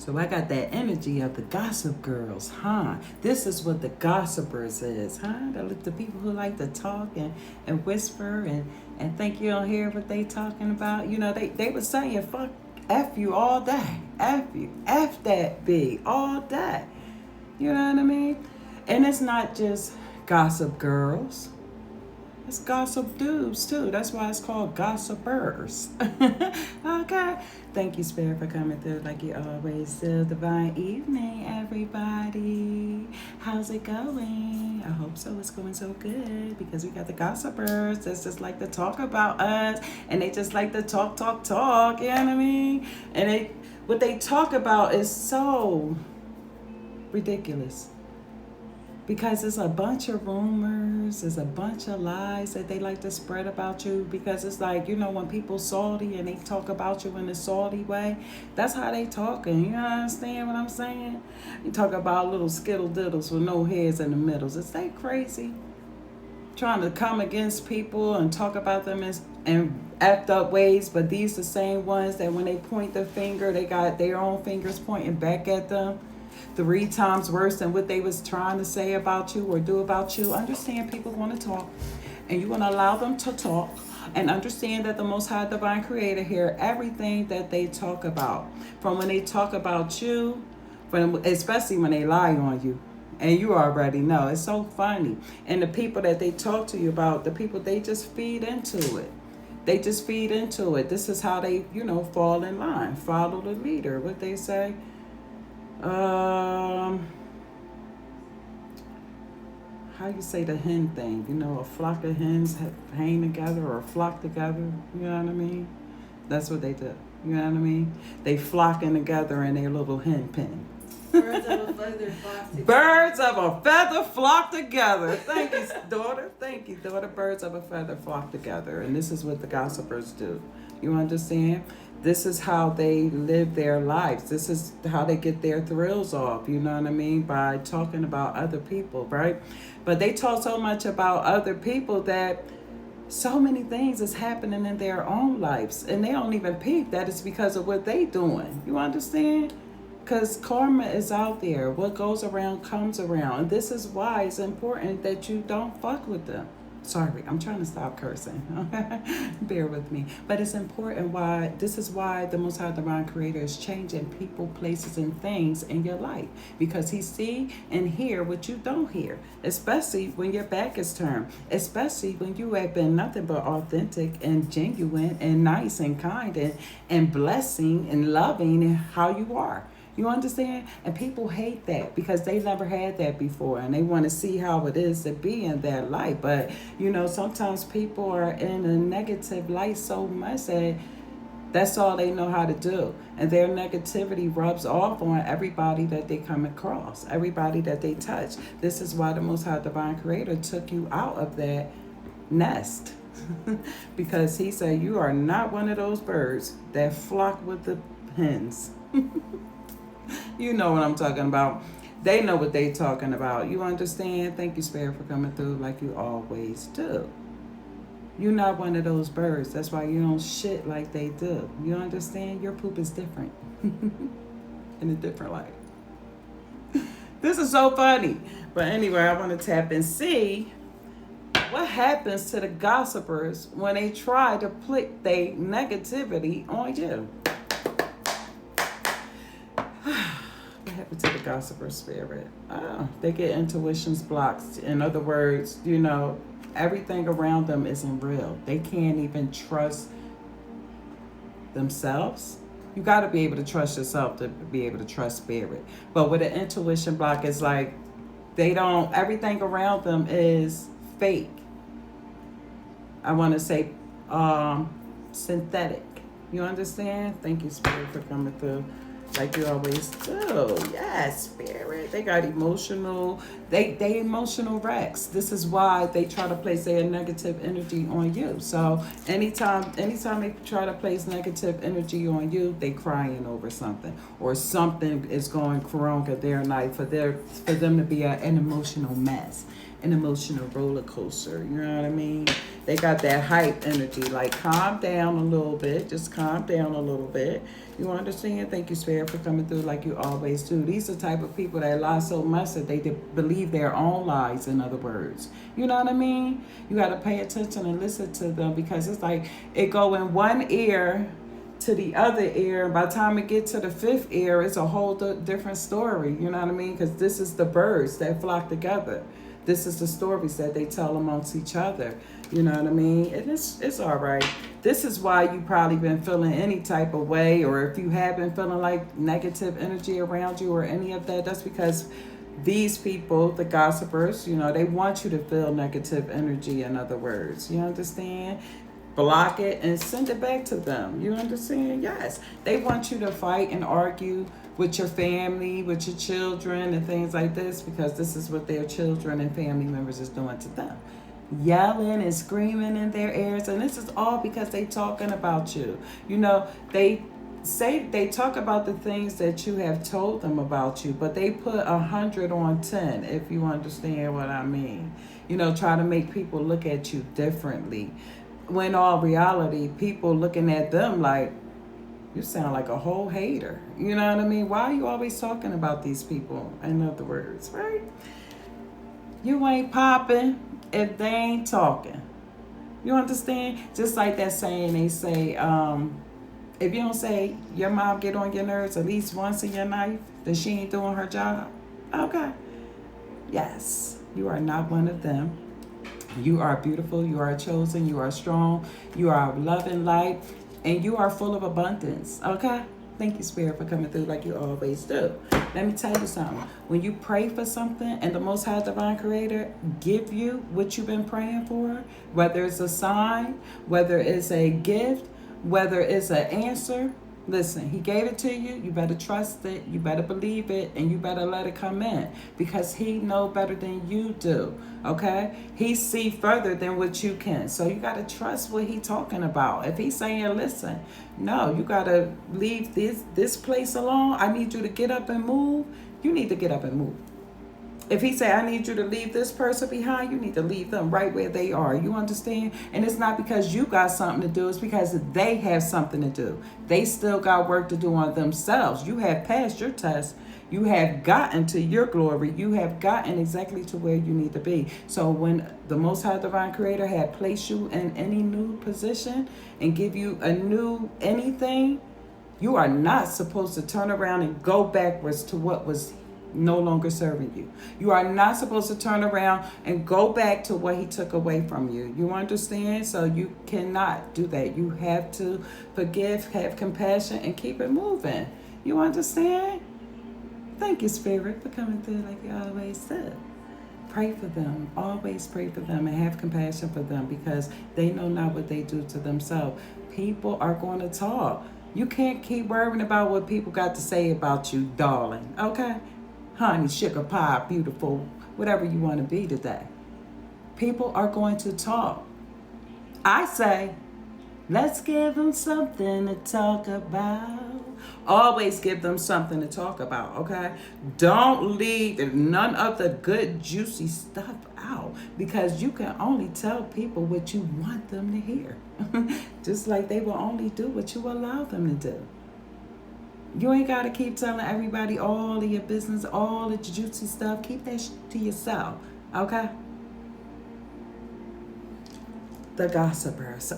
So I got that energy of the gossip girls, huh? This is what the gossipers is, huh? The people who like to talk and whisper and think you don't hear what they talking about. You know, they were saying fuck F you all day. F you. F that big all day. You know what I mean? And it's not just gossip girls. It's gossip dudes too. That's why it's called gossipers. Okay. Thank you, Spirit, for coming through like you always do. Divine evening, everybody. How's it going? I hope so. It's going so good because we got the gossipers that's just like to talk about us, and they just like to talk. You know what I mean? And what they talk about is so ridiculous because it's a bunch of rumors, it's a bunch of lies that they like to spread about you. Because it's like, you know, when people salty and they talk about you in a salty way, that's how they talking. You understand what I'm saying? You talk about little skittle diddles with no heads in the middles. Is that crazy? Trying to come against people and talk about them and act up ways, but these the same ones that when they point the finger, they got their own fingers pointing back at them 3 times worse than what they was trying to say about you or do about you. Understand people want to talk, and you want to allow them to talk, and understand that the Most High Divine Creator hear everything that they talk about. From when they talk about you, from especially when they lie on you. And you already know. It's so funny. And the people that they talk to you about, the people, they just feed into it. They just feed into it. This is how they, you know, fall in line. Follow the leader. What they say? How you say the hen thing? You know, a flock of hens hang together or flock together. You know what I mean? That's what they do. You know what I mean? They flocking together in their little hen pen. Birds of a feather flock together. Birds of a feather flock together. Thank you, daughter. Thank you, daughter. Birds of a feather flock together. And this is what the gossipers do. You understand? This is how they live their lives. This is how they get their thrills off. You know what I mean? By talking about other people, right? But they talk so much about other people that so many things is happening in their own lives. And they don't even peep that it's because of what they doing. You understand? Because karma is out there. What goes around comes around. And this is why it's important that you don't fuck with them. Sorry, I'm trying to stop cursing. Bear with me. But it's important why, this is why the Most High Divine Creator is changing people, places, and things in your life. Because he see and hear what you don't hear. Especially when your back is turned. Especially when you have been nothing but authentic and genuine and nice and kind and blessing and loving and how you are. You understand? And people hate that because they never had that before, and they want to see how it is to be in that light. But, you know, sometimes people are in a negative light so much that that's all they know how to do. And their negativity rubs off on everybody that they come across, everybody that they touch. This is why the Most High Divine Creator took you out of that nest. Because he said you are not one of those birds that flock with the hens. You know what I'm talking about. They know what they talking about. You understand? Thank you, Spirit, for coming through like you always do. You're not one of those birds. That's why you don't shit like they do. You understand? Your poop is different. In a different light. This is so funny. But anyway, I want to tap and see what happens to the gossipers when they try to put their negativity on you. What happened to the gossiper spirit? Oh, they get intuitions blocked. In other words, you know, everything around them isn't real. They can't even trust themselves. You got to be able to trust yourself to be able to trust spirit. But with an intuition block, it's like they don't, everything around them is fake. I want to say synthetic. You understand? Thank you, Spirit, for coming through like you always do. Yes, Spirit. They got emotional, they emotional wrecks. This is why they try to place their negative energy on you. So anytime they try to place negative energy on you, they crying over something. Or something is going wrong in their life for them to be an emotional mess. an emotional roller coaster. You know what I mean? They got that hype energy. Like, calm down a little bit. Just calm down a little bit. You understand? Thank you, Spirit, for coming through like you always do. These are the type of people that lie so much that they believe their own lies, in other words. You know what I mean? You got to pay attention and listen to them, because it's like it go in one ear to the other ear. By the time it gets to the fifth ear, it's a whole different story. You know what I mean? Because this is the birds that flock together. This is the stories that they tell amongst each other. You know what I mean? And it's all right. This is why you probably been feeling any type of way, or if you have been feeling like negative energy around you or any of that, that's because these people, the gossipers, you know, they want you to feel negative energy, in other words. You understand? Block it and send it back to them. You understand? Yes. They want you to fight and argue with your family, with your children and things like this, because this is what their children and family members is doing to them. Yelling and screaming in their ears, and this is all because they talking about you. You know, they talk about the things that you have told them about you, but they put 100 on 10, if you understand what I mean. You know, try to make people look at you differently, when all reality, people looking at them like, you sound like a whole hater. You know what I mean? Why are you always talking about these people, in other words, right? You ain't popping if they ain't talking. You understand? Just like that saying they say, if you don't say your mom get on your nerves at least once in your life, then she ain't doing her job. Okay. Yes, you are not one of them. You are beautiful, you are chosen, you are strong, you are love and light, and you are full of abundance. Okay? Thank you, Spirit, for coming through like you always do. Let me tell you something. When you pray for something and the Most High Divine Creator give you what you've been praying for, whether it's a sign, whether it's a gift, whether it's an answer, listen, he gave it to you. You better trust it. You better believe it. And you better let it come in, because he know better than you do. Okay? He see further than what you can. So you got to trust what he talking about. If he's saying, listen, no, you got to leave this place alone. I need you to get up and move. You need to get up and move. If he say, I need you to leave this person behind, you need to leave them right where they are. You understand? And it's not because you got something to do. It's because they have something to do. They still got work to do on themselves. You have passed your test. You have gotten to your glory. You have gotten exactly to where you need to be. So when the Most High Divine Creator had placed you in any new position and give you a new anything, you are not supposed to turn around and go backwards to what was no longer serving you. You are not supposed to turn around and go back to what he took away from you. You understand? So you cannot do that. You have to forgive, have compassion, and keep it moving. You understand? Thank you, Spirit, for coming through like you always do. Pray for them. Always pray for them and have compassion for them, because they know not what they do to themselves. People are going to talk. You can't keep worrying about what people got to say about you, darling. Okay? Honey, sugar pie, beautiful, whatever you want to be today. People are going to talk. I say, let's give them something to talk about. Always give them something to talk about, okay? Don't leave none of the good, juicy stuff out, because you can only tell people what you want them to hear. Just like they will only do what you allow them to do. You ain't got to keep telling everybody all of your business, all of the juicy stuff. Keep that to yourself, okay? The gossipers.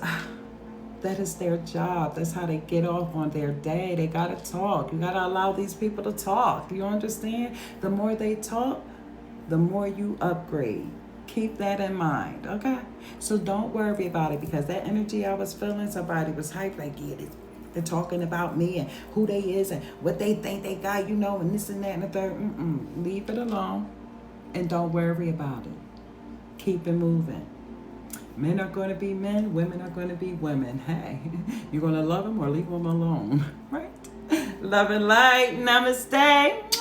That is their job. That's how they get off on their day. They got to talk. You got to allow these people to talk. You understand? The more they talk, the more you upgrade. Keep that in mind, okay? So don't worry about it, because that energy I was feeling, somebody was hyped like, yeah, they're talking about me and who they is and what they think they got, you know, and this and that and the third. Leave it alone and don't worry about it. Keep it moving. Men are going to be men. Women are going to be women. Hey, you're going to love them or leave them alone, right? Love and light. Namaste.